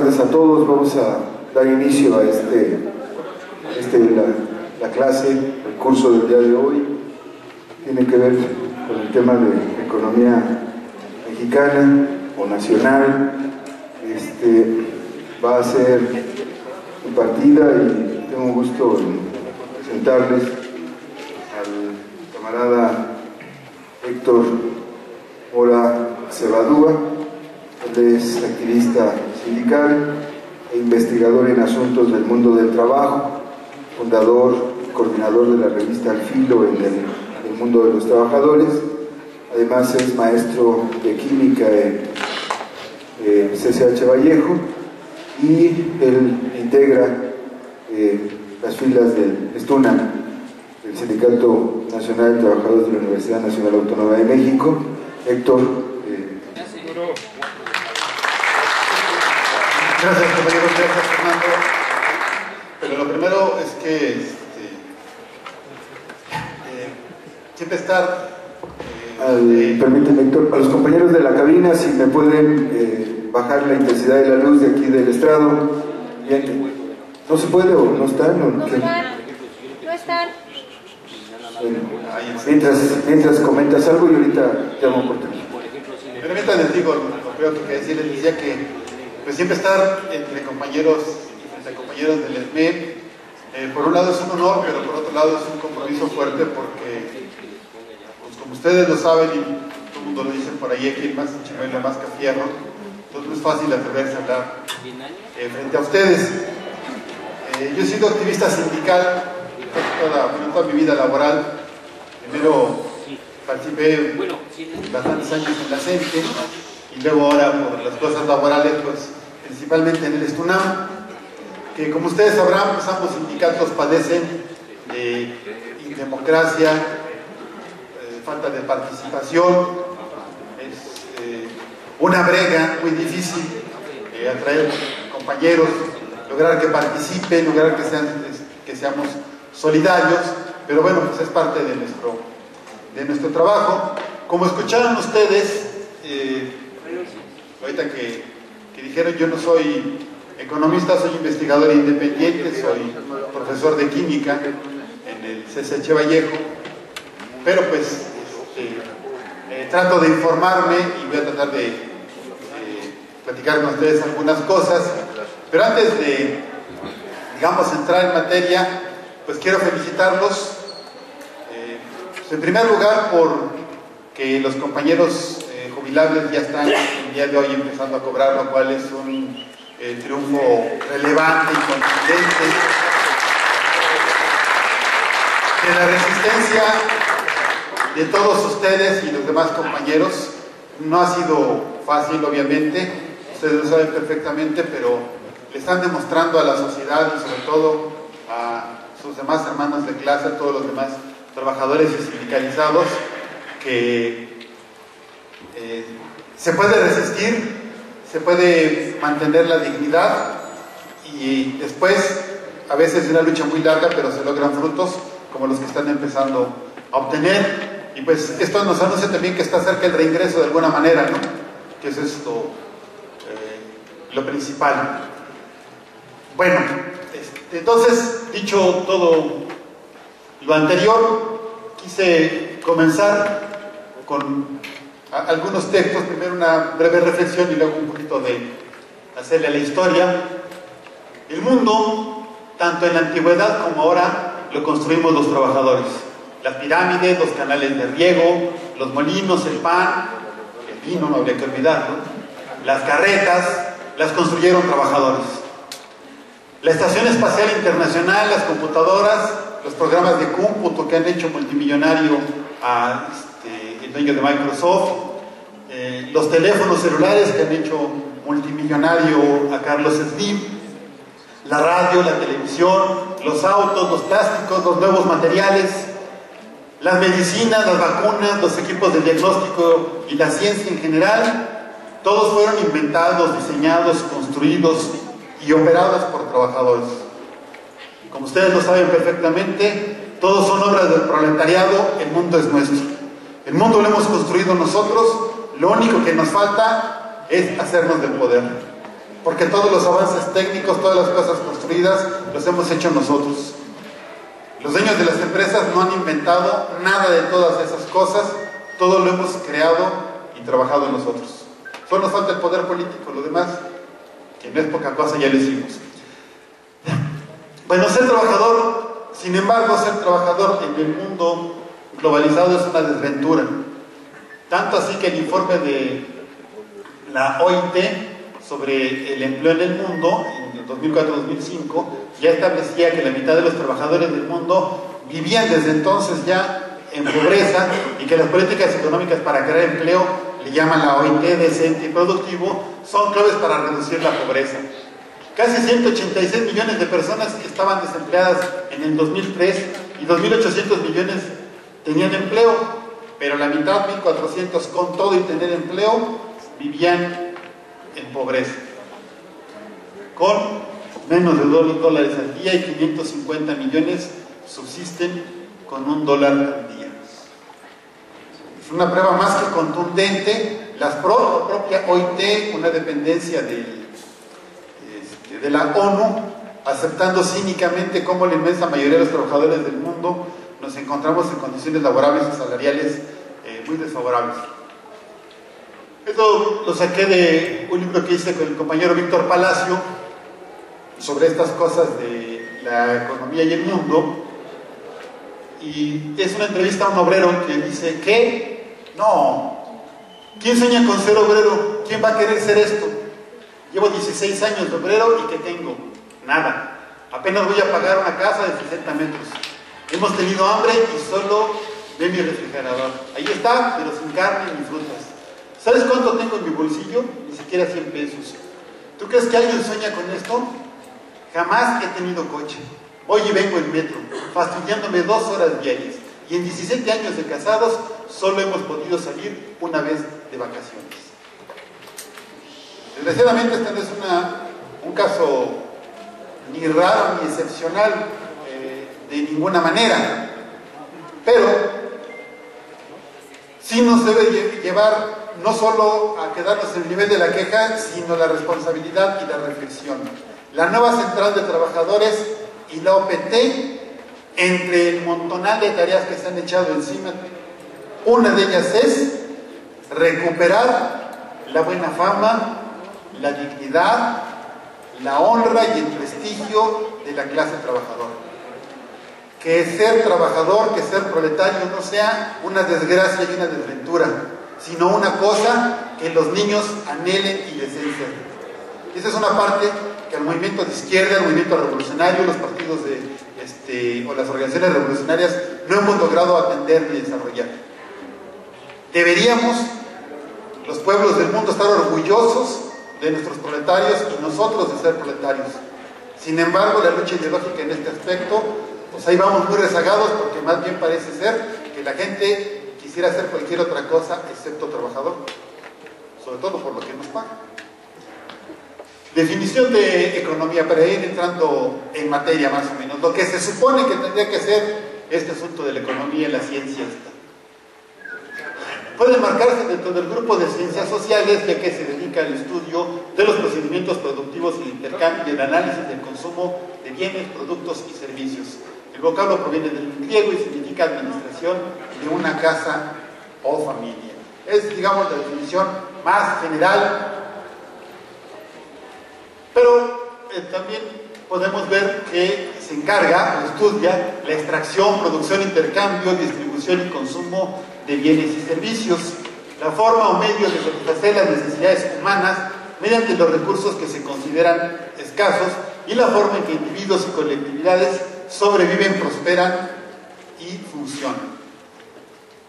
tardes a todos. Vamos a dar inicio a la clase, el curso del día de hoy. Tiene que ver con el tema de economía mexicana o nacional. Va a ser impartida y tengo gusto en presentarles al camarada Héctor Mora Cebadúa. Él es activista sindical e investigador en asuntos del mundo del trabajo, fundador y coordinador de la revista Al Filo en el mundo de los trabajadores. Además es maestro de química en CCH Vallejo y él integra las filas del STUNAM, el Sindicato Nacional de Trabajadores de la Universidad Nacional Autónoma de México. Héctor. Gracias, compañero. Gracias, Fernando. Pero lo primero es que siempre estar... permíteme, Héctor, a los compañeros de la cabina, si me pueden bajar la intensidad de la luz de aquí del estrado. Bien. ¿No se puede o no están? No están. Bueno, mientras comentas algo y ahorita llamo por teléfono. Pero mientras les digo, creo que decir, les decía que pues siempre estar entre compañeros del SME, por un lado es un honor, pero por otro lado es un compromiso fuerte porque, pues como ustedes lo saben y todo el mundo lo dice por ahí, aquí más chimuelo, más que fierro, entonces no es fácil atreverse a hablar frente a ustedes. Yo he sido activista sindical toda mi vida laboral. Primero participé bastantes años en la CENTE y luego ahora por las cosas laborales, pues principalmente en el STUNAM, que como ustedes sabrán, pues ambos sindicatos padecen de indemocracia, falta de participación, es una brega muy difícil atraer compañeros, lograr que participen, lograr que seamos solidarios, pero bueno, pues es parte de nuestro trabajo. Como escucharon ustedes, ahorita que dijeron, yo no soy economista, soy investigador independiente, soy profesor de química en el CCH Vallejo, pero pues trato de informarme y voy a tratar de platicar con ustedes algunas cosas, pero antes de, digamos, entrar en materia, pues quiero felicitarlos, en primer lugar porque los compañeros jubilables ya están el día de hoy empezando a cobrar, lo cual es un triunfo relevante y contundente de la resistencia de todos ustedes y los demás compañeros. No ha sido fácil, obviamente, ustedes lo saben perfectamente, pero le están demostrando a la sociedad y sobre todo a sus demás hermanos de clase, a todos los demás trabajadores y sindicalizados, que se puede resistir, se puede mantener la dignidad y después, a veces es una lucha muy larga, pero se logran frutos como los que están empezando a obtener. Y pues esto nos anuncia también que está cerca el reingreso de alguna manera, ¿no? Que es esto lo principal. Bueno, entonces, dicho todo lo anterior, quise comenzar con algunos textos, primero una breve reflexión y luego un poquito de hacerle a la historia. El mundo, tanto en la antigüedad como ahora, lo construimos los trabajadores. Las pirámides, los canales de riego, los molinos, el pan, el vino, no habría que olvidarlo, las carretas, las construyeron trabajadores. La Estación Espacial Internacional, las computadoras, los programas de cómputo que han hecho multimillonario a el dueño de Microsoft, los teléfonos celulares que han hecho multimillonario a Carlos Slim, la radio, la televisión, los autos, los plásticos, los nuevos materiales, las medicinas, las vacunas, los equipos de diagnóstico y la ciencia en general, todos fueron inventados, diseñados, construidos y operados por trabajadores. Como ustedes lo saben perfectamente, todos son obras del proletariado, el mundo es nuestro. El mundo lo hemos construido nosotros, lo único que nos falta es hacernos del poder. porque todos los avances técnicos, todas las cosas construidas, los hemos hecho nosotros. Los dueños de las empresas no han inventado nada de todas esas cosas, todo lo hemos creado y trabajado nosotros. Solo nos falta el poder político, lo demás, que no es poca cosa, ya lo hicimos. Bueno, ser trabajador, sin embargo, ser trabajador en el mundo globalizado es una desventura. Tanto así que el informe de la OIT sobre el empleo en el mundo, en 2004-2005, ya establecía que la mitad de los trabajadores del mundo vivían desde entonces ya en pobreza y que las políticas económicas para crear empleo, le llaman la OIT, decente y productivo, son claves para reducir la pobreza. Casi 186 millones de personas estaban desempleadas en el 2003 y 2.800 millones tenían empleo, pero la mitad, 1.400, con todo y tener empleo, vivían en pobreza, con menos de $2 al día, y 550 millones subsisten con $1 al día. Es una prueba más que contundente. La propia OIT, una dependencia de la ONU, aceptando cínicamente cómo la inmensa mayoría de los trabajadores del mundo nos encontramos en condiciones laborales y salariales muy desfavorables. Esto lo saqué de un libro que hice con el compañero Víctor Palacio sobre estas cosas de la economía y el mundo, y es una entrevista a un obrero que dice: ¿qué? No, ¿quién sueña con ser obrero? ¿Quién va a querer ser esto? Llevo 16 años de obrero y ¿qué tengo? Nada, apenas voy a pagar una casa de 60 metros. Hemos tenido hambre y solo ve mi refrigerador, ahí está, pero sin carne ni frutas. ¿Sabes cuánto tengo en mi bolsillo? Ni siquiera 100 pesos. ¿Tú crees que alguien sueña con esto? Jamás he tenido coche. Voy y vengo en metro, fastidiándome 2 horas diarias. Y en 17 años de casados, solo hemos podido salir una vez de vacaciones. Desgraciadamente, este no es un caso ni raro ni excepcional de ninguna manera. Pero sí nos debe llevar no solo a quedarnos en el nivel de la queja, sino la responsabilidad y la reflexión. La nueva central de trabajadores y la OPT, entre el montonal de tareas que se han echado encima, una de ellas es recuperar la buena fama, la dignidad, la honra y el prestigio de la clase trabajadora. Que ser trabajador, que ser proletario no sea una desgracia y una desventura, sino una cosa que los niños anhelen y deseen ser. Esa es una parte que el movimiento de izquierda, el movimiento revolucionario, los partidos o las organizaciones revolucionarias no hemos logrado atender ni desarrollar. Deberíamos, los pueblos del mundo, estar orgullosos de nuestros proletarios y nosotros de ser proletarios. Sin embargo, la lucha ideológica en este aspecto, pues ahí vamos muy rezagados, porque más bien parece ser que la gente quisiera hacer cualquier otra cosa excepto trabajador, sobre todo por lo que nos pagan. Definición de economía, para ir entrando en materia más o menos. Lo que se supone que tendría que ser este asunto de la economía y la ciencia puede marcarse dentro del grupo de ciencias sociales, ya que se dedica al estudio de los procedimientos productivos y el intercambio y el análisis del consumo de bienes, productos y servicios. El vocablo proviene del griego y significa administración de una casa o familia. Es, digamos, la definición más general, pero también podemos ver que se encarga o estudia la extracción, producción, intercambio, distribución y consumo de bienes y servicios, la forma o medio de satisfacer las necesidades humanas mediante los recursos que se consideran escasos y la forma en que individuos y colectividades sobreviven, prosperan y funcionan.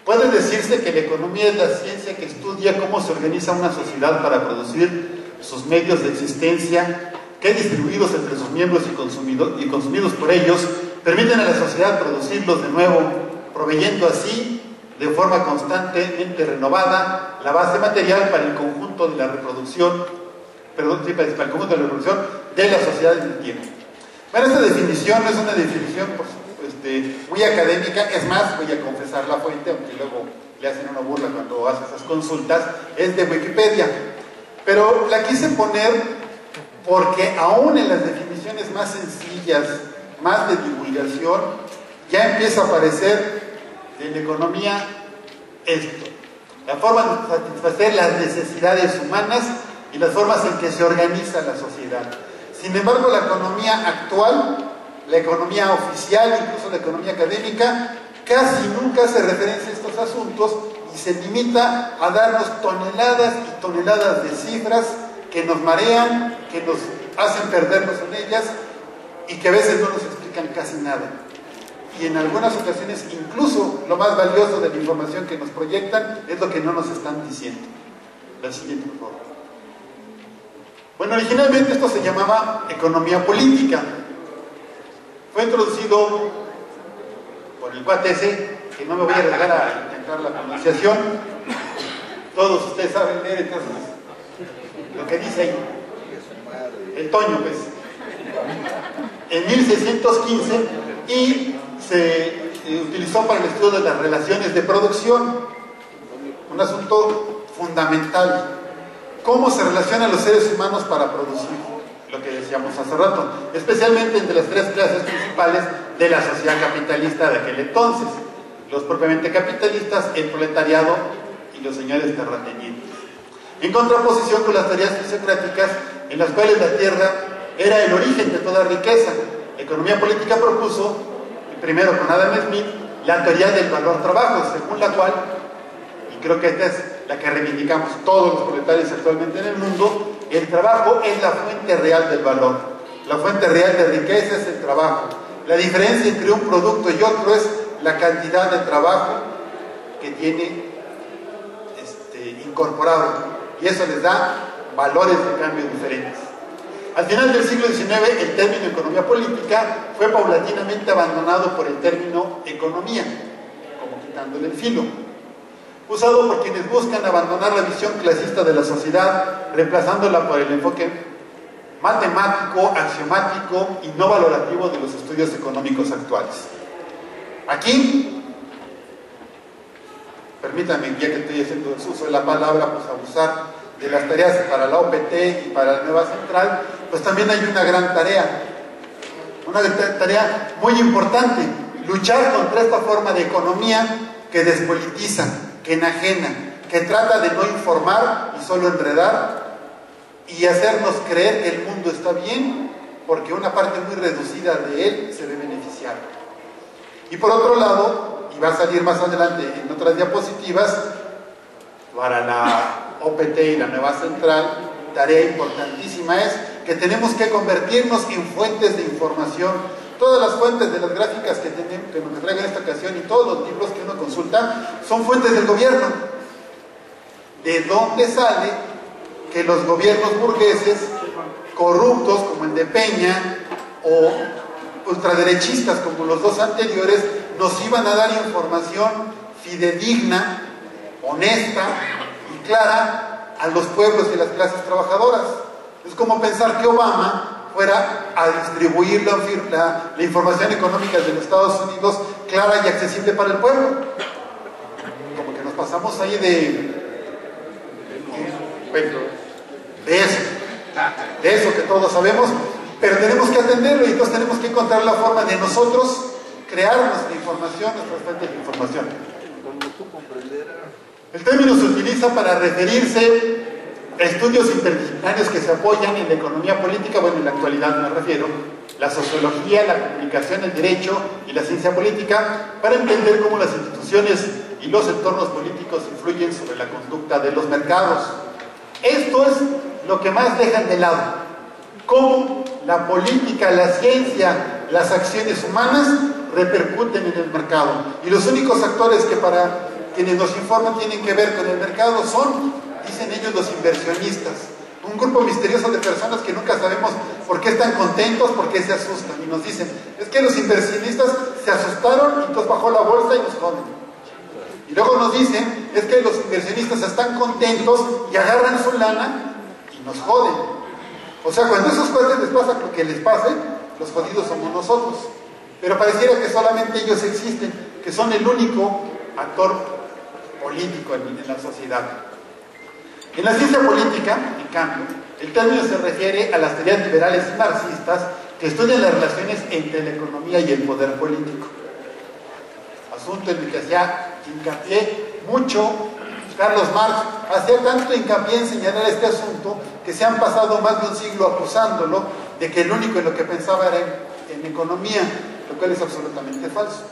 Puede decirse que la economía es la ciencia que estudia cómo se organiza una sociedad para producir sus medios de existencia, que distribuidos entre sus miembros y consumidos por ellos, permiten a la sociedad producirlos de nuevo, proveyendo así de forma constantemente renovada la base material para el conjunto de la reproducción, para el conjunto de la reproducción de la sociedad en el tiempo. Bueno, esta definición no es una definición muy académica, es más, voy a confesar la fuente, aunque luego le hacen una burla cuando hace esas consultas, es de Wikipedia, pero la quise poner porque aún en las definiciones más sencillas, más de divulgación, ya empieza a aparecer en la economía esto: la forma de satisfacer las necesidades humanas y las formas en que se organiza la sociedad. Sin embargo, la economía actual, la economía oficial, incluso la economía académica, casi nunca hace referencia a estos asuntos y se limita a darnos toneladas y toneladas de cifras que nos marean, que nos hacen perdernos en ellas y que a veces no nos explican casi nada. Y en algunas ocasiones, incluso lo más valioso de la información que nos proyectan es lo que no nos están diciendo. La siguiente, por favor. Bueno, originalmente esto se llamaba economía política. Fue introducido por el cuate ese, que no me voy a arriesgar a intentar la pronunciación. Todos ustedes saben leer, entonces, lo que dice ahí. El Toño, pues. En 1615, y se utilizó para el estudio de las relaciones de producción. Un asunto fundamental. ¿Cómo se relacionan los seres humanos para producir? Lo que decíamos hace rato, especialmente entre las tres clases principales de la sociedad capitalista de aquel entonces: los propiamente capitalistas, el proletariado y los señores terratenientes, en contraposición con las teorías fisiocráticas en las cuales la tierra era el origen de toda riqueza. La economía política propuso, primero con Adam Smith, la teoría del valor trabajo, según la cual, y creo que esta es la que reivindicamos todos los proletarios actualmente en el mundo, el trabajo es la fuente real del valor. La fuente real de riqueza es el trabajo. La diferencia entre un producto y otro es la cantidad de trabajo que tiene incorporado, y eso les da valores de cambio diferentes. Al final del siglo XIX, el término economía política fue paulatinamente abandonado por el término economía, como quitándole el filo, usado por quienes buscan abandonar la visión clasista de la sociedad, reemplazándola por el enfoque matemático, axiomático y no valorativo de los estudios económicos actuales. Aquí, permítanme, ya que estoy haciendo uso de la palabra, pues abusar de las tareas para la OPT y para la nueva central, pues también hay una gran tarea muy importante: luchar contra esta forma de economía que despolitiza, que enajena, que trata de no informar y solo enredar y hacernos creer que el mundo está bien porque una parte muy reducida de él se ve beneficiada. Y por otro lado, y va a salir más adelante en otras diapositivas, para la OPT y la nueva central, tarea importantísima es que tenemos que convertirnos en fuentes de información. Todas las fuentes de las gráficas que nos traigo en esta ocasión y todos los libros que uno consulta son fuentes del gobierno. ¿De dónde sale que los gobiernos burgueses corruptos como el de Peña o ultraderechistas como los dos anteriores nos iban a dar información fidedigna, honesta y clara a los pueblos y las clases trabajadoras? Es como pensar que Obama fuera a distribuir la información económica de los Estados Unidos clara y accesible para el pueblo. Como que nos pasamos ahí de eso que todos sabemos, pero tenemos que atenderlo, y entonces tenemos que encontrar la forma de nosotros crear nuestra información, nuestras fuentes de información. El término se utiliza para referirse a estudios interdisciplinarios que se apoyan en la economía política, bueno, en la actualidad me refiero, la sociología, la comunicación, el derecho y la ciencia política, para entender cómo las instituciones y los entornos políticos influyen sobre la conducta de los mercados. Esto es lo que más dejan de lado: cómo la política, la ciencia, las acciones humanas repercuten en el mercado. Y los únicos actores que para quienes nos informan tienen que ver con el mercado son, dicen ellos, los inversionistas. Un grupo misterioso de personas que nunca sabemos por qué están contentos, por qué se asustan. Y nos dicen, es que los inversionistas se asustaron y entonces bajó la bolsa y nos joden. Y luego nos dicen, es que los inversionistas están contentos y agarran su lana y nos joden. O sea, cuando a esos cuates les pasa lo que les pase, los jodidos somos nosotros. Pero pareciera que solamente ellos existen, que son el único actor político en la sociedad. En la ciencia política, en cambio, El término se refiere a las teorías liberales y marxistas que estudian las relaciones entre la economía y el poder político. Asunto en el que hacía hincapié mucho Carlos Marx, hacía tanto hincapié en señalar este asunto que se han pasado más de un siglo acusándolo de que el único en lo que pensaba era en economía, lo cual es absolutamente falso.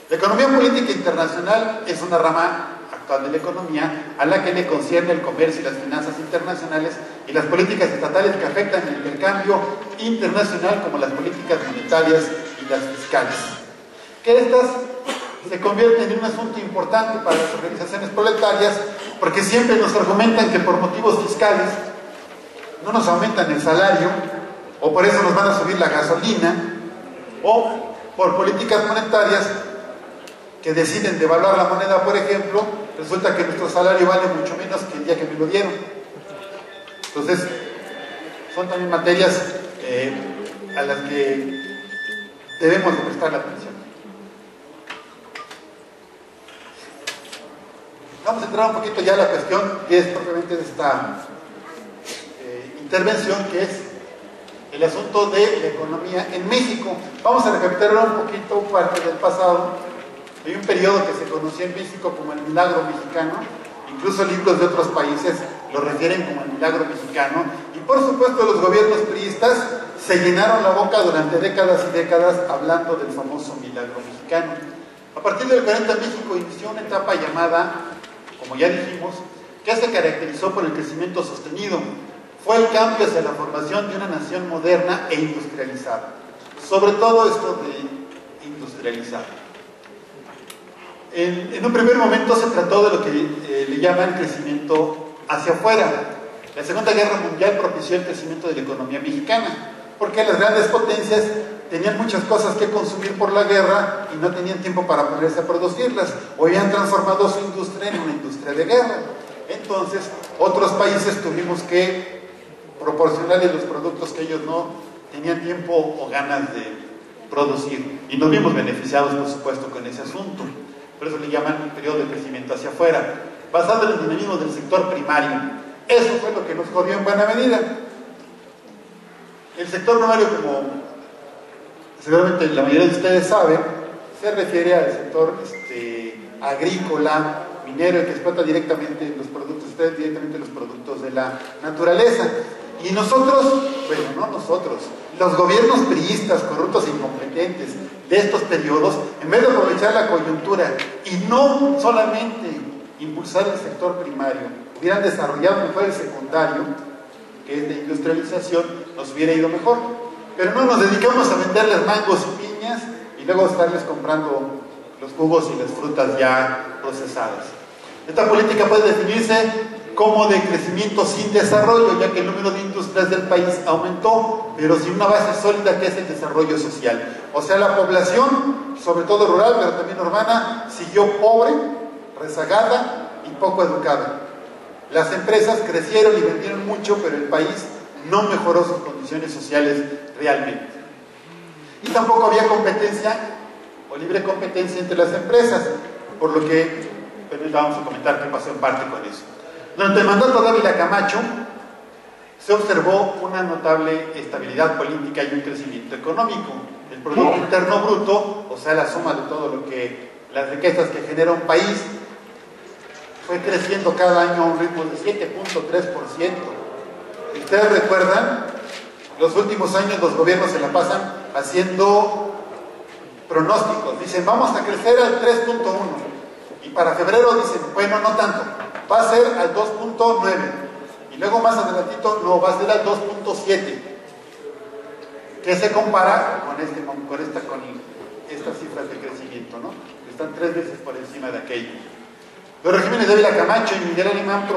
La economía política internacional es una rama actual de la economía a la que le concierne el comercio y las finanzas internacionales y las políticas estatales que afectan el intercambio internacional, como las políticas monetarias y las fiscales. Que estas se convierten en un asunto importante para las organizaciones proletarias porque siempre nos argumentan que por motivos fiscales no nos aumentan el salario, o por eso nos van a subir la gasolina, o por políticas monetarias que deciden devaluar la moneda, por ejemplo, resulta que nuestro salario vale mucho menos que el día que me lo dieron. Entonces, son también materias a las que debemos de prestar la atención. Vamos a entrar un poquito ya a la cuestión que es propiamente de esta intervención, que es el asunto de la economía en México. Vamos a recapitular un poquito parte del pasado. Hay un periodo que se conocía en México como el milagro mexicano, incluso libros de otros países lo refieren como el milagro mexicano, y por supuesto los gobiernos priistas se llenaron la boca durante décadas y décadas hablando del famoso milagro mexicano. A partir del 40 México inició una etapa llamada, como ya dijimos, que se caracterizó por el crecimiento sostenido. Fue el cambio hacia la formación de una nación moderna e industrializada. Sobre todo esto de industrializada. En un primer momento se trató de lo que le llaman crecimiento hacia afuera. La Segunda Guerra Mundial propició el crecimiento de la economía mexicana, porque las grandes potencias tenían muchas cosas que consumir por la guerra y no tenían tiempo para ponerse a producirlas, o habían transformado su industria en una industria de guerra. Entonces, otros países tuvimos que proporcionarles los productos que ellos no tenían tiempo o ganas de producir, y nos vimos beneficiados, por supuesto, con ese asunto. Por eso le llaman un periodo de crecimiento hacia afuera, basado en el dinamismo del sector primario. Eso fue lo que nos jodió en buena medida. El sector primario, como seguramente la mayoría de ustedes saben, se refiere al sector agrícola, minero, el que explota directamente los productos de la naturaleza. Y nosotros, bueno, no nosotros, los gobiernos priistas, corruptos e incompetentes de estos periodos, en vez de aprovechar la coyuntura y no solamente impulsar el sector primario, hubieran desarrollado mejor el secundario, que es de industrialización, nos hubiera ido mejor. Pero no, nos dedicamos a venderles mangos y piñas y luego estarles comprando los jugos y las frutas ya procesadas. Esta política puede definirse como de crecimiento sin desarrollo, ya que el número de industrias del país aumentó, pero sin una base sólida que es el desarrollo social. O sea, la población, sobre todo rural, pero también urbana, siguió pobre, rezagada y poco educada. Las empresas crecieron y vendieron mucho, pero el país no mejoró sus condiciones sociales realmente. Y tampoco había competencia o libre competencia entre las empresas, por lo que vamos a comentar qué pasó en parte con eso. Durante el mandato de Ávila Camacho se observó una notable estabilidad política y un crecimiento económico. El Producto Interno Bruto, o sea, la suma de todo lo que las riquezas que genera un país, fue creciendo cada año a un ritmo de 7.3%. Si ustedes recuerdan, los últimos años los gobiernos se la pasan haciendo pronósticos. Dicen, vamos a crecer al 3.1. Y para febrero dicen, bueno, no tanto, va a ser al 2.9. Y luego más adelantito, no, va a ser al 2.7. Que se compara con estas cifras de crecimiento, ¿no? Están 3 veces por encima de aquello. Los regímenes de Ávila Camacho y Miguel Alemán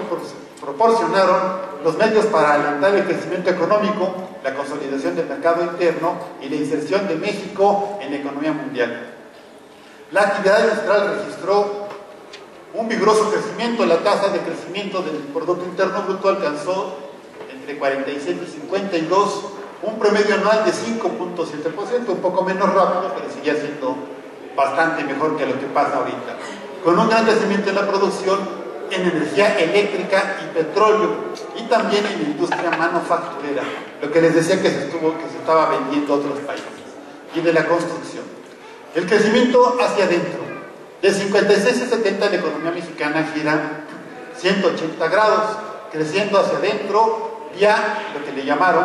proporcionaron los medios para alentar el crecimiento económico, la consolidación del mercado interno y la inserción de México en la economía mundial. La actividad industrial registró un vigoroso crecimiento. La tasa de crecimiento del Producto Interno Bruto alcanzó entre 47 y 52, un promedio anual de 5.7%, un poco menos rápido, pero seguía siendo bastante mejor que lo que pasa ahorita, con un gran crecimiento en la producción en energía eléctrica y petróleo, y también en la industria manufacturera, lo que les decía que se estaba vendiendo a otros países, y de la construcción. El crecimiento hacia adentro. De 56 a 70 la economía mexicana gira 180 grados, creciendo hacia adentro vía lo que le llamaron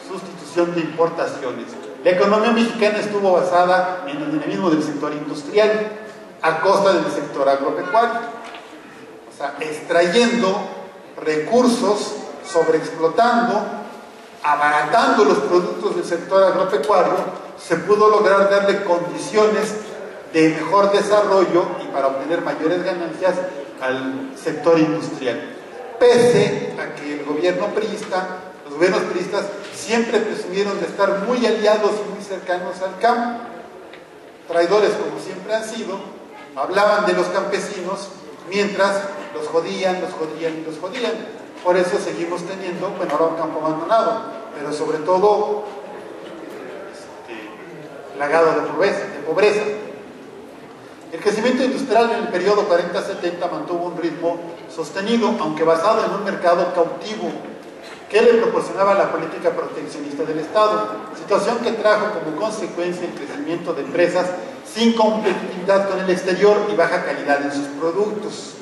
sustitución de importaciones. La economía mexicana estuvo basada en el dinamismo del sector industrial a costa del sector agropecuario, o sea, extrayendo recursos, sobreexplotando, abaratando los productos del sector agropecuario, se pudo lograr darle condiciones de mejor desarrollo y para obtener mayores ganancias al sector industrial, pese a que el gobierno priista, los gobiernos priistas siempre presumieron de estar muy aliados y muy cercanos al campo. Traidores como siempre han sido, hablaban de los campesinos mientras los jodían y los jodían. Por eso seguimos teniendo, bueno, ahora un campo abandonado, pero sobre todo plagado de pobreza. El crecimiento industrial en el periodo 40-70 mantuvo un ritmo sostenido, aunque basado en un mercado cautivo que le proporcionaba la política proteccionista del Estado, situación que trajo como consecuencia el crecimiento de empresas sin competitividad con el exterior y baja calidad en sus productos,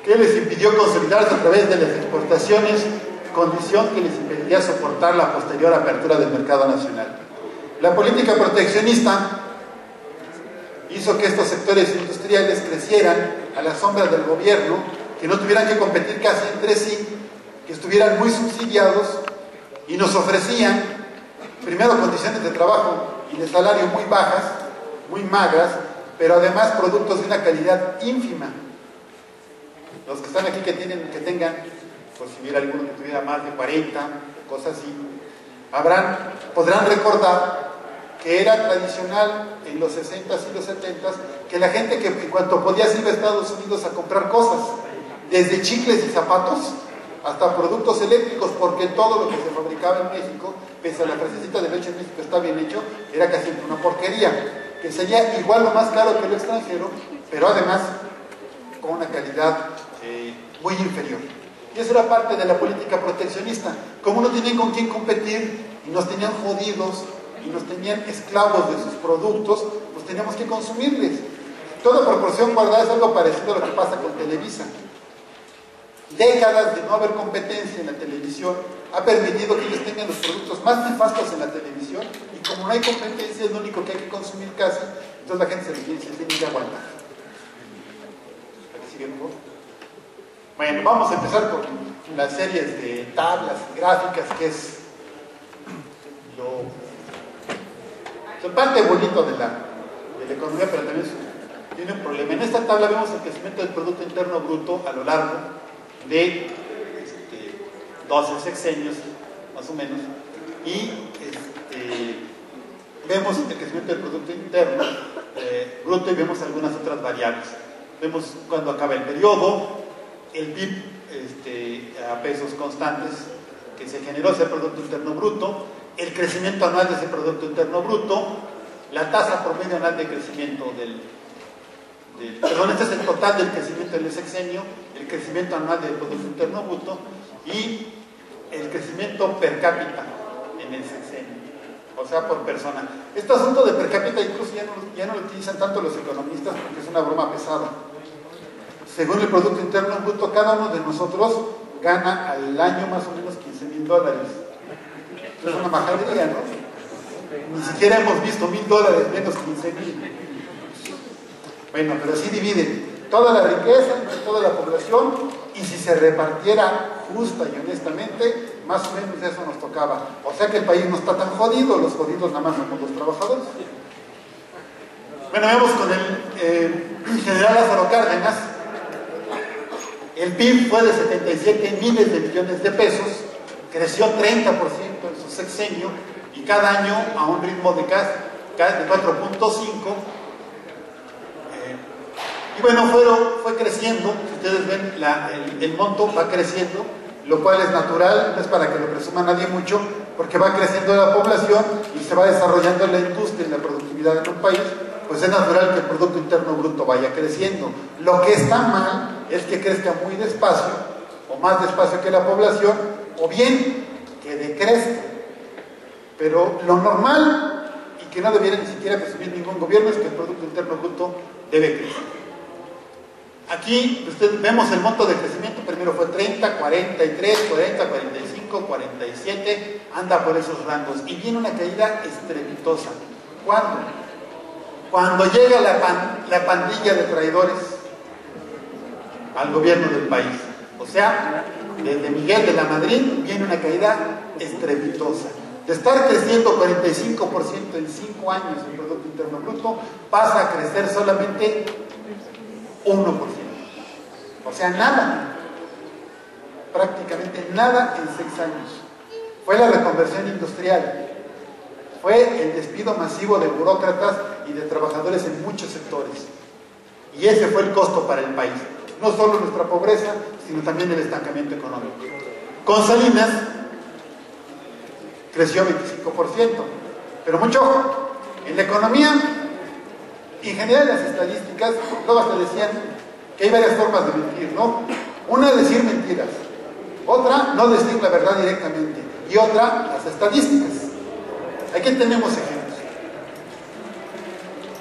que les impidió consolidarse a través de las exportaciones, condición que les impediría soportar la posterior apertura del mercado nacional. La política proteccionista hizo que estos sectores industriales crecieran a la sombra del gobierno, que no tuvieran que competir casi entre sí, que estuvieran muy subsidiados y nos ofrecían primero condiciones de trabajo y de salario muy bajas, muy magras, pero además productos de una calidad ínfima. Los que están aquí que tengan, pues si hubiera alguno que tuviera más de 40, cosas así, podrán recordar que era tradicional en los 60s y los 70s que la gente que en cuanto podía se iba a Estados Unidos a comprar cosas, desde chicles y zapatos hasta productos eléctricos, porque todo lo que se fabricaba en México, pese a la frasecita de leche en México está bien hecho, era casi una porquería, que sería igual o más caro que el extranjero, pero además con una calidad muy inferior. Y eso era parte de la política proteccionista. Como no tenían con quién competir y nos tenían jodidos y nos tenían esclavos de sus productos, pues teníamos que consumirles. Toda proporción guardada es algo parecido a lo que pasa con Televisa. Décadas de no haber competencia en la televisión ha permitido que ellos tengan los productos más nefastos en la televisión, y como no hay competencia es lo único que hay que consumir casi, entonces la gente se tiene que aguantar. Bueno, vamos a empezar con las series de tablas gráficas, que es parte bonito de la economía, pero también tiene un problema. En esta tabla vemos el crecimiento del Producto Interno Bruto a lo largo de 12 sexenios, más o menos, y vemos el crecimiento del Producto Interno Bruto y vemos algunas otras variables. Vemos cuando acaba el periodo, el PIB a pesos constantes que se generó ese Producto Interno Bruto, el crecimiento anual de ese Producto Interno Bruto, la tasa promedio anual de crecimiento este es el total del crecimiento del sexenio, el crecimiento anual del Producto Interno Bruto y el crecimiento per cápita en el sexenio, o sea, por persona. Este asunto de per cápita incluso ya no lo utilizan tanto los economistas porque es una broma pesada. Según el Producto Interno Bruto, cada uno de nosotros gana al año más o menos $15,000. Es una majadería, ¿no? Ni siquiera hemos visto $1,000 menos 15,000. Bueno, pero sí dividen toda la riqueza entre toda la población, y si se repartiera justa y honestamente, más o menos eso nos tocaba. O sea que el país no está tan jodido, los jodidos nada más somos los trabajadores. Bueno, vemos con el general Lázaro Cárdenas. El PIB fue de 77 miles de millones de pesos, creció 30% en su sexenio y cada año a un ritmo de 4.5. Y bueno, fue creciendo. Si ustedes ven, el monto va creciendo, lo cual es natural, no es para que lo presuma nadie mucho, porque va creciendo la población y se va desarrollando la industria y la productividad en un país, pues es natural que el Producto Interno Bruto vaya creciendo. Lo que está mal es que crezca muy despacio o más despacio que la población, o bien que decrezca. Pero lo normal, y que no debiera ni siquiera presumir ningún gobierno, es que el Producto Interno Bruto debe crecer. Aquí vemos el monto de crecimiento, primero fue 30, 43, 40, 45, 47, anda por esos rangos, y viene una caída estrepitosa. ¿Cuándo? Cuando llega la pandilla de traidores al gobierno del país. O sea, desde Miguel de la Madrid viene una caída estrepitosa. De estar creciendo 45% en 5 años el Producto Interno Bruto, pasa a crecer solamente 1%. O sea, nada. Prácticamente nada en 6 años. Fue la reconversión industrial. Fue el despido masivo de burócratas y de trabajadores en muchos sectores. Y ese fue el costo para el país. No solo nuestra pobreza, sino también el estancamiento económico. Con Salinas creció 25%. Pero mucho ojo, en la economía, en general las estadísticas, todas te decían que hay varias formas de mentir, ¿no? Una, decir mentiras. Otra, no decir la verdad directamente. Y otra, las estadísticas. Aquí tenemos ejemplos.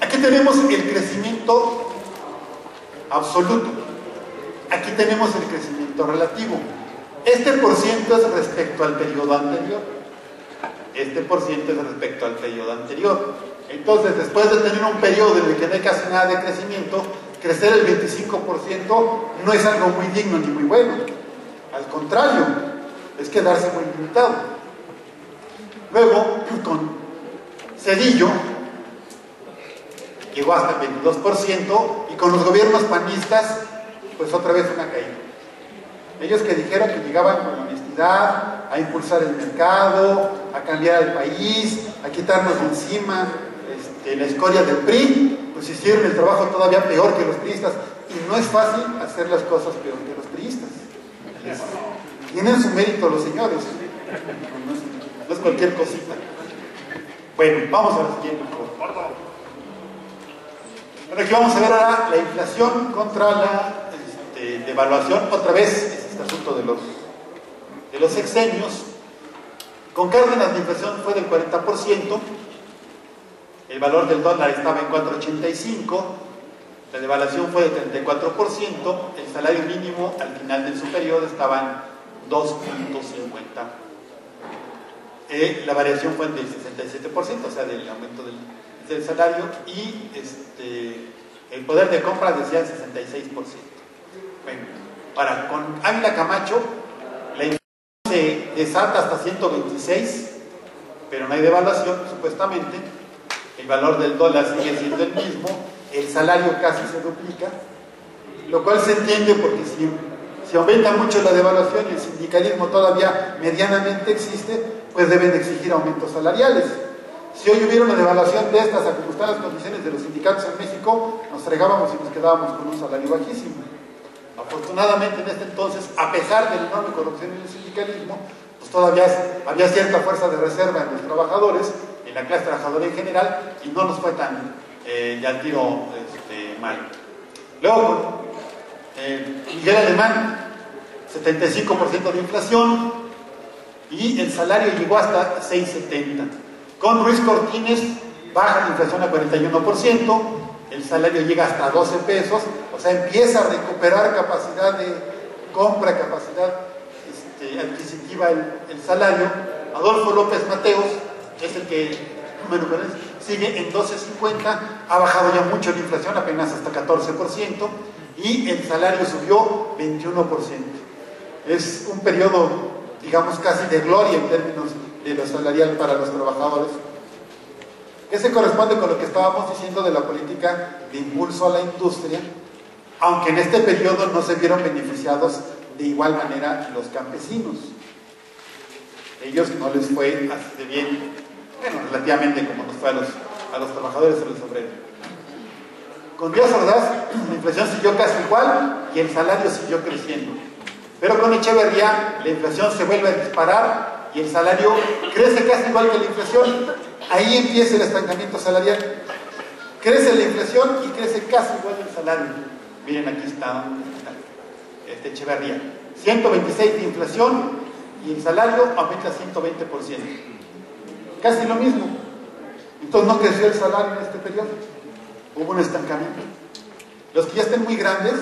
Aquí tenemos el crecimiento absoluto. Aquí tenemos el crecimiento relativo. Este porciento es respecto al periodo anterior. Este porciento es respecto al periodo anterior. Entonces, después de tener un periodo en el que no hay casi nada de crecimiento, crecer el 25% no es algo muy digno ni muy bueno. Al contrario, es quedarse muy limitado. Luego, con Zedillo, llegó hasta el 22%, y con los gobiernos panistas, pues otra vez una caída. Ellos que dijeron que llegaban con honestidad, a impulsar el mercado, a cambiar el país, a quitarnos de encima la escoria del PRI, pues hicieron el trabajo todavía peor que los priistas. Y no es fácil hacer las cosas peor que los priistas. Tienen su mérito los señores. No es cualquier cosita. Bueno, vamos a la siguiente. Bueno, aquí vamos a ver ahora la inflación contra la devaluación. Otra vez es este asunto de los sexenios. Con Cárdenas la inflación fue del 40%. El valor del dólar estaba en 4.85, la devaluación fue de 34%, el salario mínimo al final de su periodo estaba en 2.50. La variación fue del 67%, o sea, del aumento del salario, y el poder de compra decía el 66%. Bueno, ahora, con Ávila Camacho, la inflación se desata hasta 126, pero no hay devaluación, supuestamente. El valor del dólar sigue siendo el mismo, el salario casi se duplica, lo cual se entiende porque si aumenta mucho la devaluación y el sindicalismo todavía medianamente existe, pues deben exigir aumentos salariales. Si hoy hubiera una devaluación de estas, a como están las condiciones de los sindicatos en México, nos fregábamos y nos quedábamos con un salario bajísimo. Afortunadamente en este entonces, a pesar de la enorme corrupción en el sindicalismo, pues todavía había cierta fuerza de reserva en los trabajadores, en la clase trabajadora en general, y no nos fue tan de al tiro mal. Luego con Miguel Alemán, 75% de inflación, y el salario llegó hasta 6.70. Con Ruiz Cortines baja la inflación a 41%, el salario llega hasta 12 pesos, o sea, empieza a recuperar capacidad de compra, capacidad adquisitiva el salario. Adolfo López Mateos es el que, bueno, sigue en 12.50, ha bajado ya mucho la inflación, apenas hasta 14%, y el salario subió 21%. Es un periodo, digamos, casi de gloria en términos de lo salarial para los trabajadores, que se corresponde con lo que estábamos diciendo de la política de impulso a la industria, aunque en este periodo no se vieron beneficiados de igual manera los campesinos. Ellos no les fue así de bien, bueno, relativamente como nos fue a los trabajadores y a los obreros. Con Díaz Ordaz la inflación siguió casi igual y el salario siguió creciendo. Pero con Echeverría la inflación se vuelve a disparar y el salario crece casi igual que la inflación. Ahí empieza el estancamiento salarial. Crece la inflación y crece casi igual el salario. Miren, aquí está Echeverría. 126 de inflación y el salario aumenta 120%. Casi lo mismo. Entonces no creció el salario en este periodo. Hubo un estancamiento. Los que ya estén muy grandes,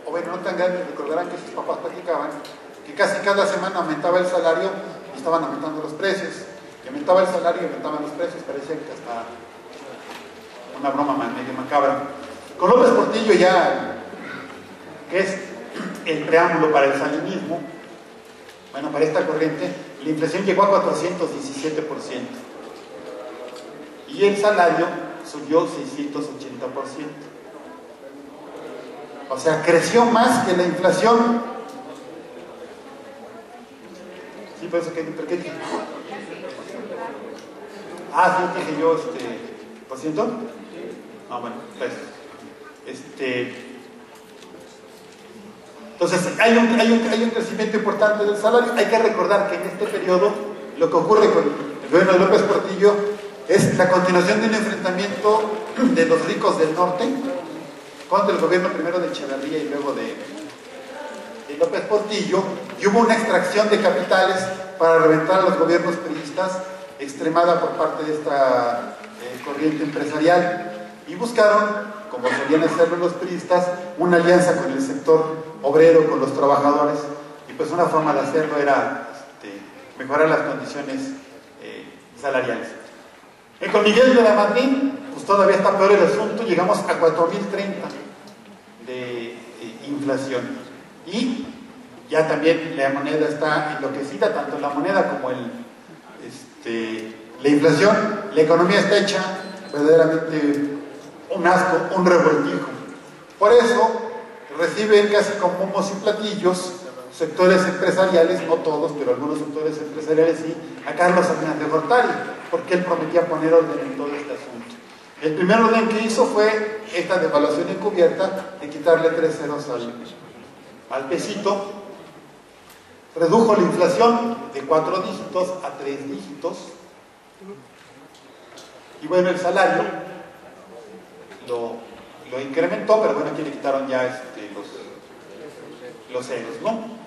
o bueno, no tan grandes, recordarán que sus papás platicaban que casi cada semana aumentaba el salario y estaban aumentando los precios. Y aumentaba el salario y aumentaban los precios. Parecía que hasta una broma medio macabra. Con López Portillo ya, que es el preámbulo para el salinismo, bueno, para esta corriente, la inflación llegó a 417%. Y el salario subió 680%. O sea, creció más que la inflación. Sí, por eso que, ¿por qué dije? Ah, sí, dije yo, ¿por ciento? No, bueno, pues, entonces, hay un crecimiento importante del salario. Hay que recordar que en este periodo, lo que ocurre con el gobierno de López Portillo es la continuación de un enfrentamiento de los ricos del norte contra el gobierno primero de Echeverría y luego de López Portillo, y hubo una extracción de capitales para reventar a los gobiernos priistas, extremada por parte de esta corriente empresarial, y buscaron, como solían hacerlo los priistas, una alianza con el sector obrero, con los trabajadores, y pues una forma de hacerlo era mejorar las condiciones salariales. Con Miguel de la Madrid, pues todavía está peor el asunto, llegamos a 4.030 de inflación, y ya también la moneda está enloquecida, tanto la moneda como la inflación. La economía está hecha verdaderamente un asco, un revoltijo. Por eso reciben casi con bombos y platillos sectores empresariales, no todos, pero algunos sectores empresariales sí, a Carlos Salinas de Gortari, porque él prometía poner orden en todo este asunto. El primer orden que hizo fue esta devaluación encubierta de quitarle 3 ceros al pesito. Redujo la inflación de 4 dígitos a 3 dígitos. Y bueno, el salario lo incrementó, pero bueno, aquí le quitaron ya los ceros, ¿no?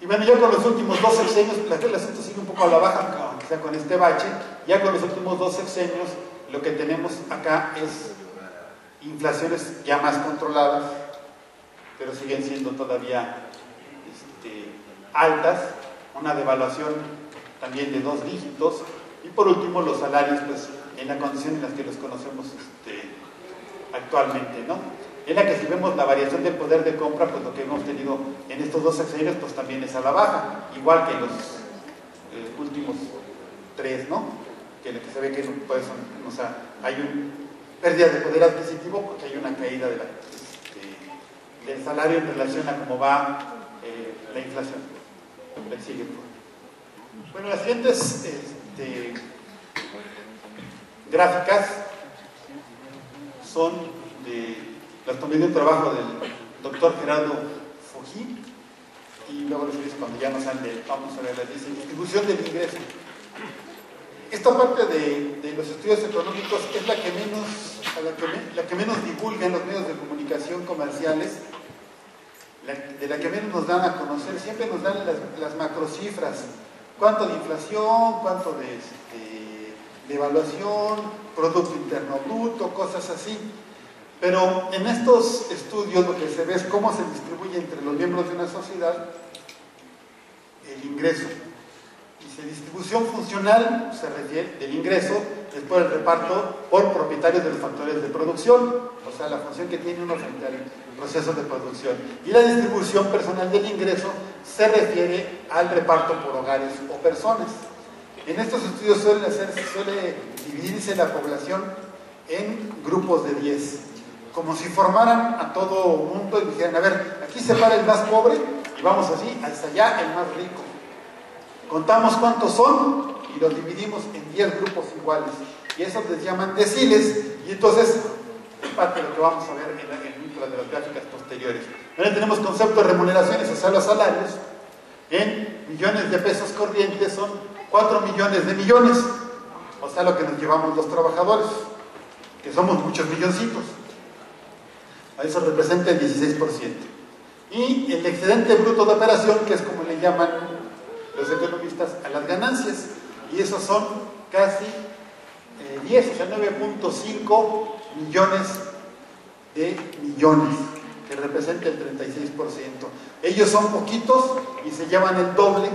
Y bueno, ya con los últimos 2 sexenios, el asunto sigue un poco a la baja, aunque sea con este bache. Ya con los últimos 2 sexenios, lo que tenemos acá es inflaciones ya más controladas, pero siguen siendo todavía altas, una devaluación también de 2 dígitos, y por último los salarios, pues en la condición en la que los conocemos actualmente, ¿no? En la que si vemos la variación del poder de compra, pues lo que hemos tenido en estos 2 sexenios, pues también es a la baja, igual que en los últimos 3, ¿no? Que lo que se ve que pues, o sea, hay una pérdida de poder adquisitivo porque hay una caída del salario en relación a cómo va la inflación. Le sigue. Bueno, las siguientes gráficas son las tomé de un trabajo del doctor Gerardo Fogí, y luego les digo cuando ya nos vamos a ver la distribución del ingreso. Esta parte de los estudios económicos es la que menos divulgan los medios de comunicación comerciales, de la que menos nos dan a conocer. Siempre nos dan las macrocifras, cuánto de inflación, cuánto de evaluación, Producto Interno Bruto, cosas así. Pero en estos estudios lo que se ve es cómo se distribuye entre los miembros de una sociedad el ingreso. Dice, distribución funcional se refiere del ingreso, después el reparto por propietarios de los factores de producción, o sea, la función que tiene uno frente al proceso de producción. Y la distribución personal del ingreso se refiere al reparto por hogares o personas. En estos estudios suele dividirse la población en grupos de 10, como si formaran a todo mundo y dijeran, a ver, aquí se para el más pobre y vamos así, hasta allá el más rico. Contamos cuántos son y los dividimos en 10 grupos iguales. Y esos les llaman deciles, y entonces es parte de lo que vamos a ver en de las gráficas posteriores. Ahora tenemos concepto de remuneraciones, o sea, los salarios, en millones de pesos corrientes son 4 millones de millones, o sea, lo que nos llevamos los trabajadores, que somos muchos milloncitos. Eso representa el 16%. Y el excedente bruto de operación, que es como le llaman los economistas a las ganancias, y esos son casi 10, o sea, 9.5 millones de millones, que representa el 36%. Ellos son poquitos y se llevan el doble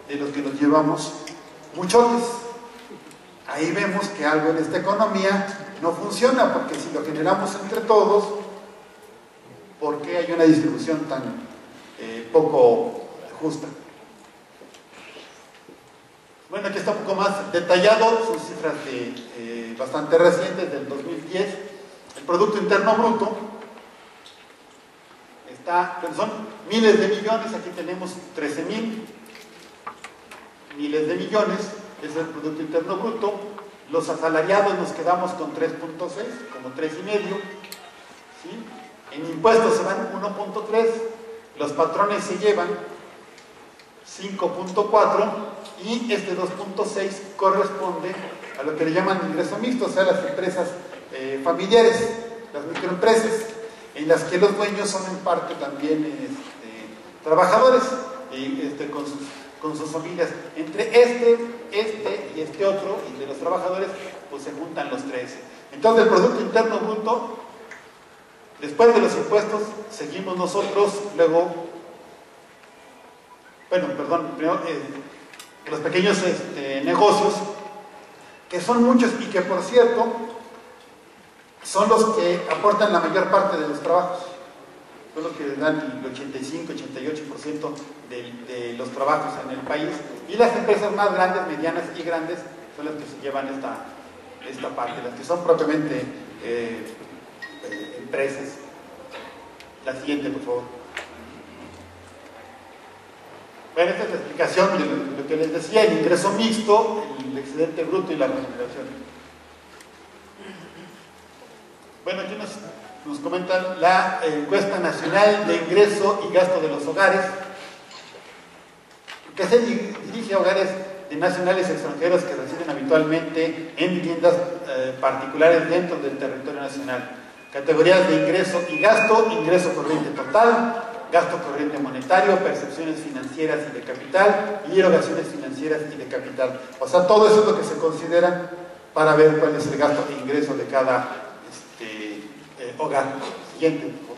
de los que nos llevamos muchotes. Ahí vemos que algo en esta economía no funciona, porque si lo generamos entre todos, ¿por qué hay una distribución tan poco justa? Bueno, aquí está un poco más detallado, son cifras bastante recientes, del 2010. El Producto Interno Bruto son miles de millones, aquí tenemos 13,000 miles de millones, es el Producto Interno Bruto. Los asalariados nos quedamos con 3.6, como 3,5, ¿sí? En impuestos se van 1.3, los patrones se llevan 5.4 y este 2.6 corresponde a lo que le llaman ingreso mixto, o sea, las empresas familiares, las microempresas, en las que los dueños son en parte también trabajadores con sus familias. Entre este y este otro, y de los trabajadores, pues se juntan los tres. Entonces el Producto Interno Bruto, después de los impuestos, seguimos nosotros, luego, primero los pequeños negocios, que son muchos y que, por cierto, son los que aportan la mayor parte de los trabajos, son los que les dan el 85-88% de los trabajos en el país, y las empresas más grandes, medianas y grandes son las que se llevan esta parte, las que son propiamente empresas. La siguiente, por favor. Bueno, esta es la explicación de lo que les decía: el ingreso mixto, el excedente bruto y la remuneración. Bueno, aquí nos comentan la encuesta nacional de ingreso y gasto de los hogares, que se dirige a hogares de nacionales extranjeros que residen habitualmente en viviendas particulares dentro del territorio nacional. Categorías de ingreso y gasto: ingreso corriente total, gasto corriente monetario, percepciones financieras y de capital, y erogaciones financieras y de capital. O sea, todo eso es lo que se considera para ver cuál es el gasto e ingreso de cada hogar. Siguiente, por favor.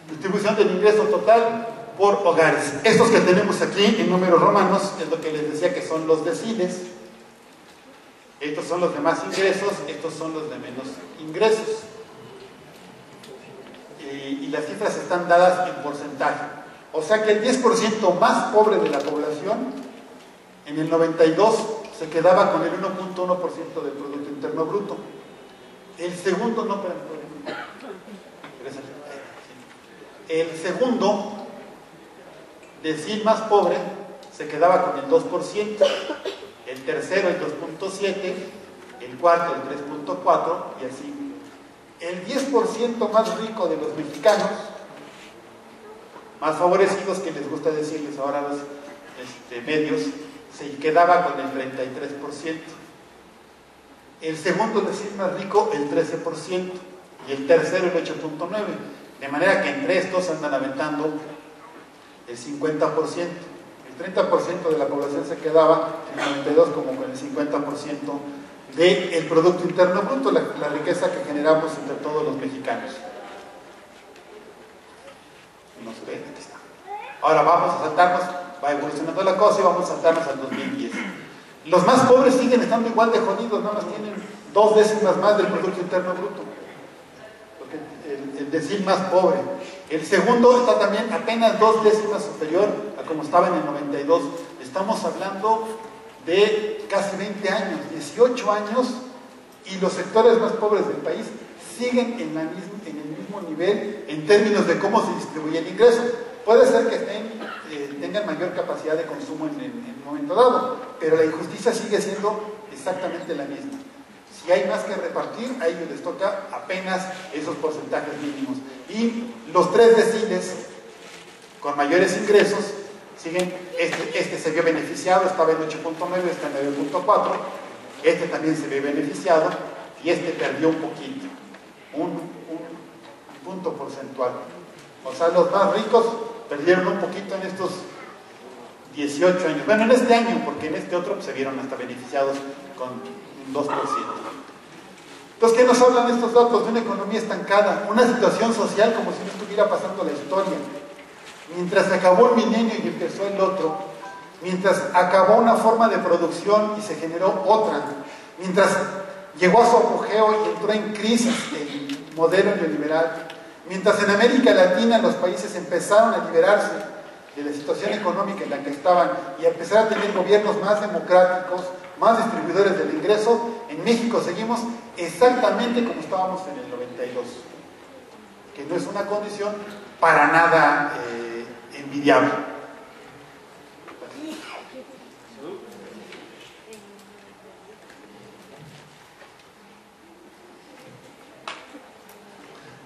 Distribución del ingreso total por hogares. Estos que tenemos aquí en números romanos es lo que les decía que son los deciles. Estos son los de más ingresos, estos son los de menos ingresos. Y las cifras están dadas en porcentaje. O sea que el 10% más pobre de la población, en el 92, se quedaba con el 1.1% del Producto Interno Bruto. El segundo, el segundo decil más pobre se quedaba con el 2%, el tercero el 2.7%, el cuarto el 3.4% y así. El 10% más rico de los mexicanos, más favorecidos, que les gusta decirles ahora a los medios, se quedaba con el 33%. El segundo decil más rico, el 13%, y el tercero el 8.9%. De manera que entre estos andan aventando el 50%. El 30% de la población se quedaba en el 92 como con el 50% del Producto Interno Bruto, la riqueza que generamos entre todos los mexicanos. No se ve, aquí está. Ahora vamos a saltarnos, va evolucionando la cosa y vamos a saltarnos al 2010. Los más pobres siguen estando igual de jodidos, nada más tienen 2 décimas más del Producto Interno Bruto. Porque el decil más pobre. El segundo está también apenas 2 décimas superior a como estaba en el 92. Estamos hablando de casi 20 años, 18 años, y los sectores más pobres del país siguen en el mismo nivel en términos de cómo se distribuye el ingreso. Puede ser que tengan mayor capacidad de consumo en un momento dado, pero la injusticia sigue siendo exactamente la misma. Si hay más que repartir, a ellos les toca apenas esos porcentajes mínimos. Y los 3 deciles con mayores ingresos siguen, este se vio beneficiado, estaba en 8.9, está en 9.4, este también se ve beneficiado y este perdió un poquito, punto porcentual. O sea, los más ricos perdieron un poquito en estos 18 años. Bueno, en este año, porque en este otro pues, se vieron hasta beneficiados con un 2%. Entonces, ¿qué nos hablan estos datos? De una economía estancada, una situación social como si no estuviera pasando la historia. Mientras se acabó el milenio y empezó el otro, mientras acabó una forma de producción y se generó otra, mientras llegó a su apogeo y entró en crisis el modelo neoliberal, mientras en América Latina los países empezaron a liberarse de la situación económica en la que estaban y a empezar a tener gobiernos más democráticos, más distribuidores del ingreso, en México seguimos exactamente como estábamos en el 92, que no es una condición para nada envidiable.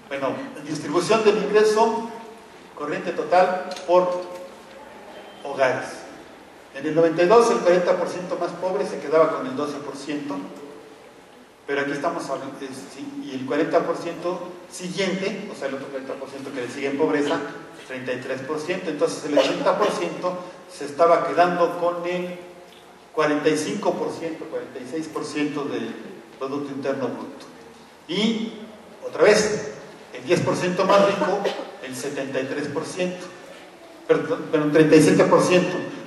Bueno, distribución del ingreso corriente total por hogares. En el 92 el 40% más pobre se quedaba con el 12%, pero aquí estamos hablando, y el 40% siguiente, o sea el otro 40% que le sigue en pobreza, 33%, entonces el 80% se estaba quedando con el 45%, 46% del Producto Interno Bruto. Y, otra vez, el 10% más rico, el 73%, perdón, 37%,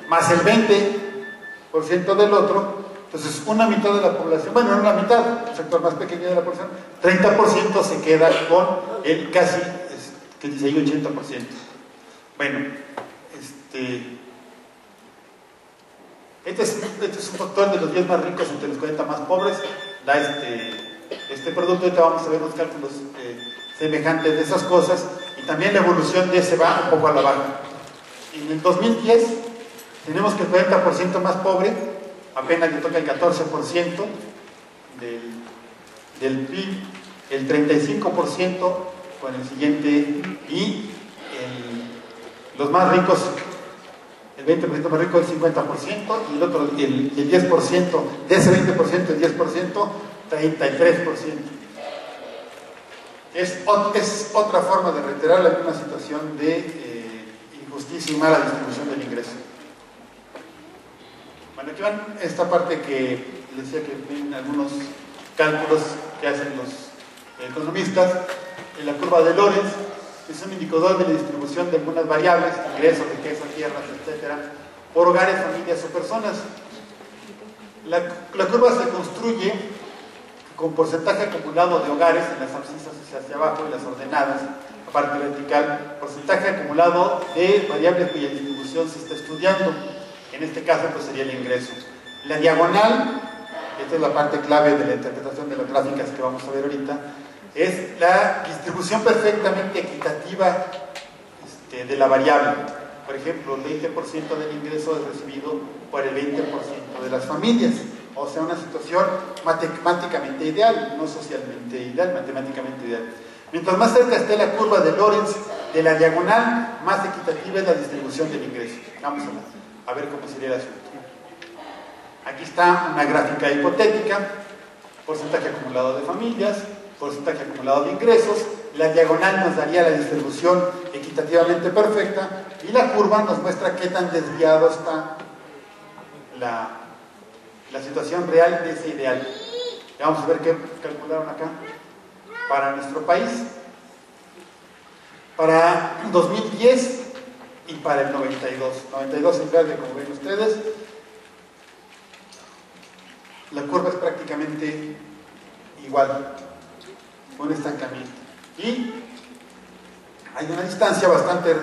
más el 20% del otro, entonces una mitad de la población, bueno, no la mitad, el sector más pequeño de la población, 30% se queda con el casi, que dice ahí 80%. Bueno, este es un factor de los 10 más ricos entre los 40 más pobres, da este producto. Ahorita vamos a ver los cálculos semejantes de esas cosas, y también la evolución de ese va un poco a la baja. En el 2010 tenemos que el 40% más pobre apenas le toca el 14% del PIB, el 35% con el siguiente, y los más ricos, el 20% más rico, el 50%, y el otro, el 10%, de ese 20%, el 10%, 33%. Es otra forma de reiterar la misma situación de injusticia y mala distribución del ingreso. Bueno, aquí van esta parte que les decía que ven algunos cálculos que hacen los economistas. En la curva de Lorenz es un indicador de la distribución de algunas variables, ingresos, riqueza, tierras, etcétera, por hogares, familias o personas. La curva se construye con porcentaje acumulado de hogares en las abscisas hacia abajo y las ordenadas, la parte vertical, porcentaje acumulado de variables cuya distribución se está estudiando. En este caso pues sería el ingreso. La diagonal, esta es la parte clave de la interpretación de las gráficas que vamos a ver ahorita, es la distribución perfectamente equitativa de la variable. Por ejemplo, el 20% del ingreso es recibido por el 20% de las familias. O sea, una situación matemáticamente ideal, no socialmente ideal, matemáticamente ideal. Mientras más cerca esté la curva de Lorenz de la diagonal, más equitativa es la distribución del ingreso. Vamos a ver cómo sería el asunto. Aquí está una gráfica hipotética, porcentaje acumulado de familias, porcentaje acumulado de ingresos. La diagonal nos daría la distribución equitativamente perfecta y la curva nos muestra qué tan desviado está la situación real de ese ideal. Ya vamos a ver qué calcularon acá para nuestro país, para 2010 y para el 92. 92 en verde, como ven ustedes. La curva es prácticamente igual, un estancamiento. Y hay una distancia bastante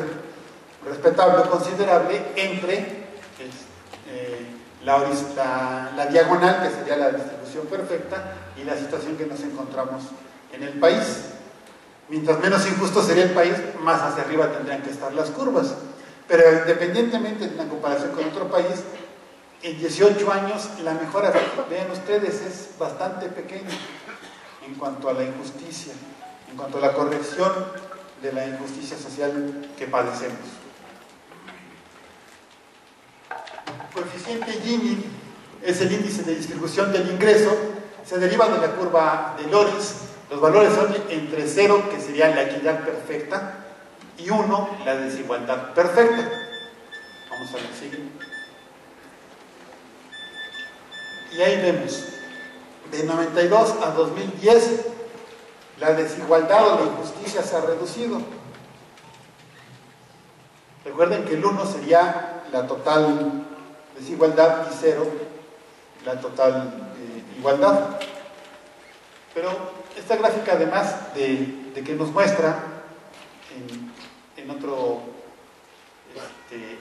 respetable, considerable, entre la diagonal, que sería la distribución perfecta, y la situación que nos encontramos en el país. Mientras menos injusto sería el país, más hacia arriba tendrían que estar las curvas. Pero independientemente de la comparación con otro país, en 18 años la mejora, vean ustedes, es bastante pequeña en cuanto a la injusticia, en cuanto a la corrección de la injusticia social que padecemos. El coeficiente Gini es el índice de distribución del ingreso, se deriva de la curva de Lorenz Los valores son entre 0, que sería la equidad perfecta, y 1, la desigualdad perfecta. Vamos a ver, sigue. Y ahí vemos, de 92 a 2010, la desigualdad o la injusticia se ha reducido. Recuerden que el 1 sería la total desigualdad y 0 la total igualdad. Pero esta gráfica, además de que nos muestra en otro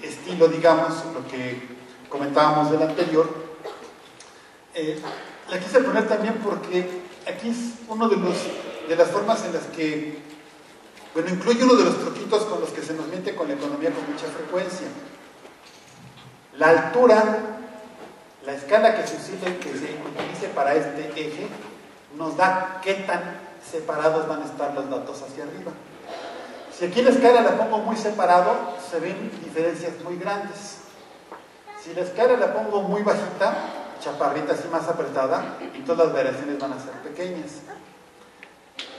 estilo, digamos, lo que comentábamos del anterior, la quise poner también porque aquí es uno de las formas en las que, bueno, incluye uno de los truquitos con los que se nos miente con la economía con mucha frecuencia. La altura, la escala que se utilice para este eje, nos da qué tan separados van a estar los datos hacia arriba. Si aquí la escala la pongo muy separado, se ven diferencias muy grandes. Si la escala la pongo muy bajita, chaparrita, así más apretada, y todas las variaciones van a ser pequeñas.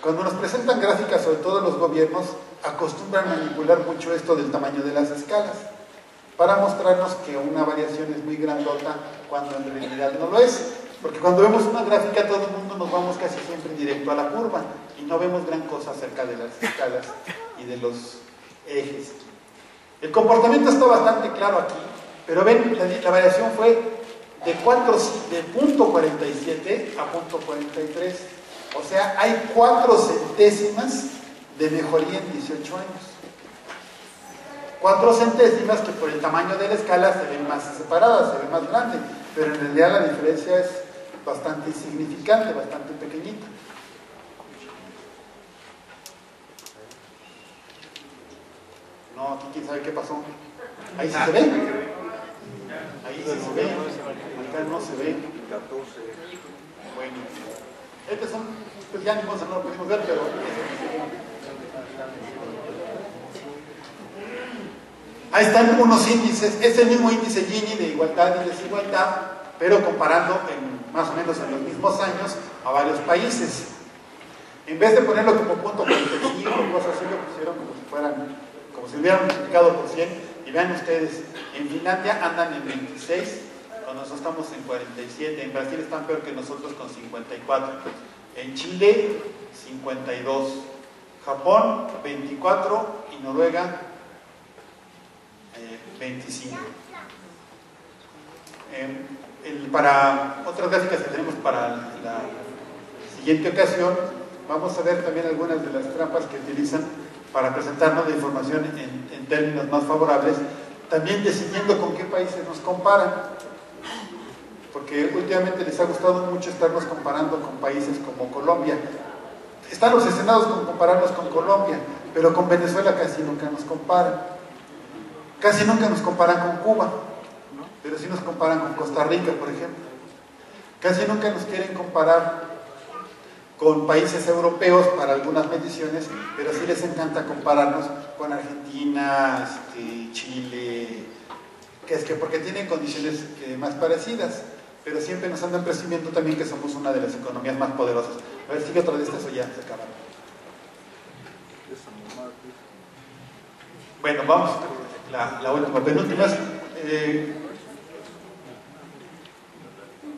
Cuando nos presentan gráficas, sobre todo los gobiernos, acostumbran a manipular mucho esto del tamaño de las escalas, para mostrarnos que una variación es muy grandota cuando en realidad no lo es. Porque cuando vemos una gráfica, todo el mundo nos vamos casi siempre directo a la curva y no vemos gran cosa acerca de las escalas y de los ejes. El comportamiento está bastante claro aquí, pero ven, la variación fue de 0.47 a 0.43. O sea, hay 4 centésimas de mejoría en 18 años. 4 centésimas que por el tamaño de la escala se ven más separadas, se ven más grandes, pero en realidad la diferencia es bastante insignificante, bastante pequeñita. No, aquí quién sabe qué pasó. Ahí sí se ve. Ahí sí se ve. Acá no se ve. Bueno. Estos son, pues ya ni modo, no lo pudimos ver, pero ahí están unos índices, es el mismo índice Gini de igualdad y desigualdad, pero comparando más o menos en los mismos años a varios países. En vez de ponerlo como punto 45 o cosas así, lo pusieron como si hubieran multiplicado por 100. Y vean ustedes, en Finlandia andan en 26, cuando nosotros estamos en 47, en Brasil están peor que nosotros con 54, en Chile 52, Japón 24 y Noruega 25. Para otras gráficas que tenemos para la siguiente ocasión, vamos a ver también algunas de las trampas que utilizan para presentarnos la información en términos más favorables, también decidiendo con qué países nos comparan, porque últimamente les ha gustado mucho estarnos comparando con países como Colombia. Están obsesionados con compararnos con Colombia, pero con Venezuela casi nunca nos comparan. Casi nunca nos comparan con Cuba, pero sí nos comparan con Costa Rica, por ejemplo. Casi nunca nos quieren comparar con países europeos para algunas mediciones, pero sí les encanta compararnos con Argentina, Chile, que es que porque tienen condiciones más parecidas, pero siempre nos andan presumiendo también que somos una de las economías más poderosas. A ver, sigue otra de estas o ya se acabaron. Bueno, vamos, la última, penúltima.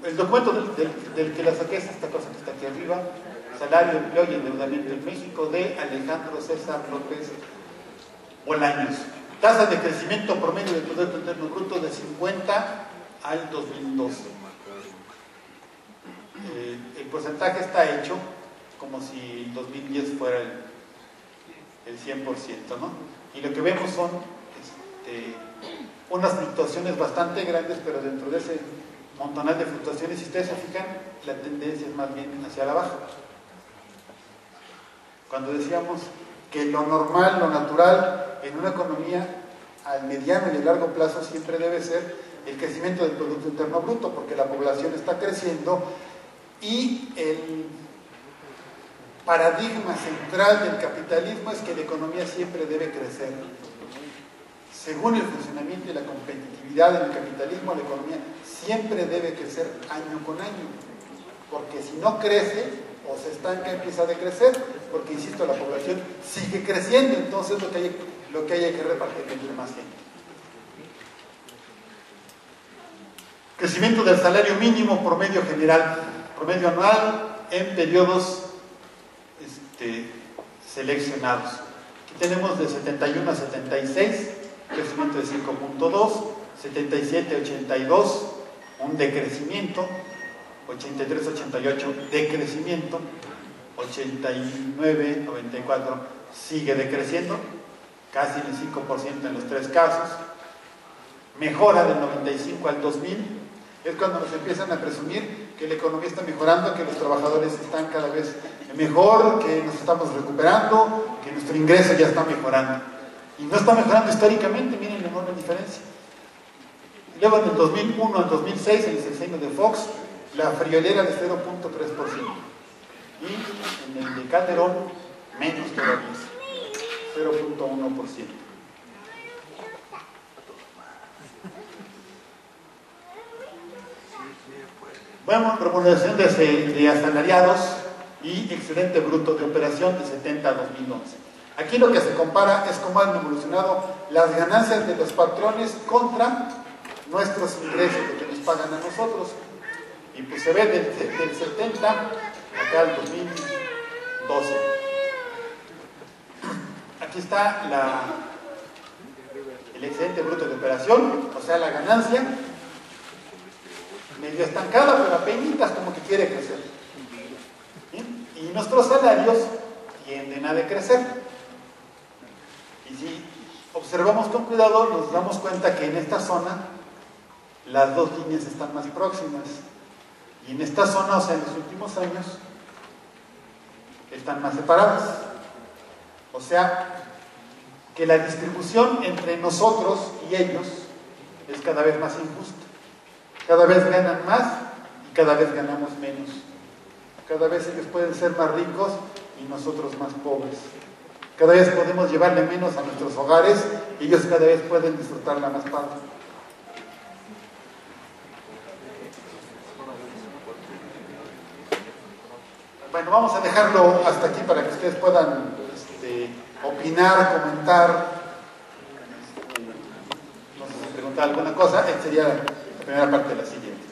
El documento del que la saqué es esta cosa que está aquí arriba: Salario, Empleo y Endeudamiento en México, de Alejandro César López Bolaños. Tasa de crecimiento promedio del Producto Interno Bruto de 50 al 2012. El porcentaje está hecho como si el 2010 fuera el 100%, ¿no? Y lo que vemos son unas fluctuaciones bastante grandes, pero dentro de ese montonal de fluctuaciones, si ustedes se fijan, la tendencia es más bien hacia la baja. Cuando decíamos que lo normal, lo natural en una economía al mediano y a largo plazo siempre debe ser el crecimiento del Producto Interno Bruto, porque la población está creciendo y el paradigma central del capitalismo es que la economía siempre debe crecer. Según el funcionamiento y la competitividad del capitalismo, la economía siempre debe crecer año con año, porque si no crece o se estanca, empieza a decrecer, porque insisto, la población sigue creciendo, entonces lo que hay que repartir entre más gente. Crecimiento del salario mínimo promedio general, promedio anual en periodos seleccionados. Aquí tenemos de 71 a 76, crecimiento de 5.2, 77 a 82, un decrecimiento, 83 a 88, decrecimiento, 89 a 94, sigue decreciendo, casi en el 5% en los tres casos. Mejora del 95 al 2000, es cuando nos empiezan a presumir que la economía está mejorando, que los trabajadores están cada vez mejor, que nos estamos recuperando, que nuestro ingreso ya está mejorando. Y no está mejorando históricamente, miren la enorme diferencia. Y luego en el 2001 al 2006, en el sexenio de Fox, la friolera de 0.3%. Y en el de Calderón, menos todavía, 0.1%. Bueno, remuneración de asalariados y excedente bruto de operación de 70 a 2011. Aquí lo que se compara es cómo han evolucionado las ganancias de los patrones contra nuestros ingresos, lo que nos pagan a nosotros. Y pues se ve del 70 acá al 2012. Aquí está el excedente bruto de operación, o sea, la ganancia, medio estancada, pero apenas como que quiere crecer. ¿Sí? Y nuestros salarios tienden a decrecer. Y si observamos con cuidado, nos damos cuenta que en esta zona las dos líneas están más próximas. Y en esta zona, o sea, en los últimos años, están más separadas. O sea, que la distribución entre nosotros y ellos es cada vez más injusta. Cada vez ganan más y cada vez ganamos menos. Cada vez ellos pueden ser más ricos y nosotros más pobres. Cada vez podemos llevarle menos a nuestros hogares y ellos cada vez pueden disfrutarla más parte. Bueno, vamos a dejarlo hasta aquí para que ustedes puedan opinar, comentar, no sé si preguntar alguna cosa. Esta sería la primera parte de la siguiente.